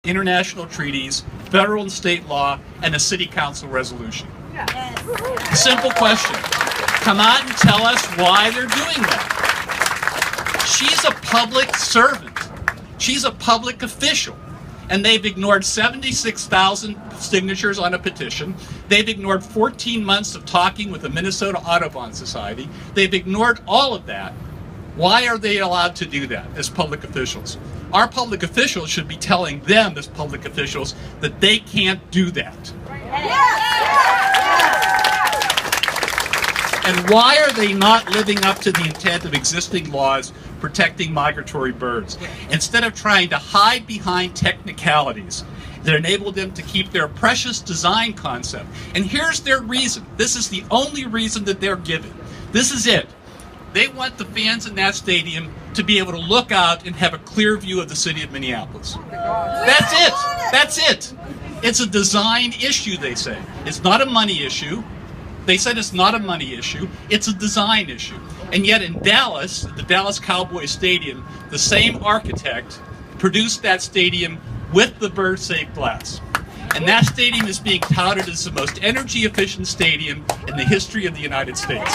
international treaties, federal and state law, and a city council resolution? Yes. Simple question. Come out and tell us why they're doing that. She's a public servant. She's a public official. And they've ignored 76,000 signatures on a petition. They've ignored 14 months of talking with the Minnesota Audubon Society. They've ignored all of that. Why are they allowed to do that as public officials? Our public officials should be telling them as public officials that they can't do that. And why are they not living up to the intent of existing laws protecting migratory birds? Instead of trying to hide behind technicalities that enable them to keep their precious design concept. And here's their reason. This is the only reason that they're given. This is it. They want the fans in that stadium to be able to look out and have a clear view of the city of Minneapolis. That's it. That's it. It's a design issue, they say. It's not a money issue. They said it's not a money issue. It's a design issue. And yet in Dallas, at the Dallas Cowboys Stadium, the same architect produced that stadium with the bird-safe glass. And that stadium is being touted as the most energy-efficient stadium in the history of the United States.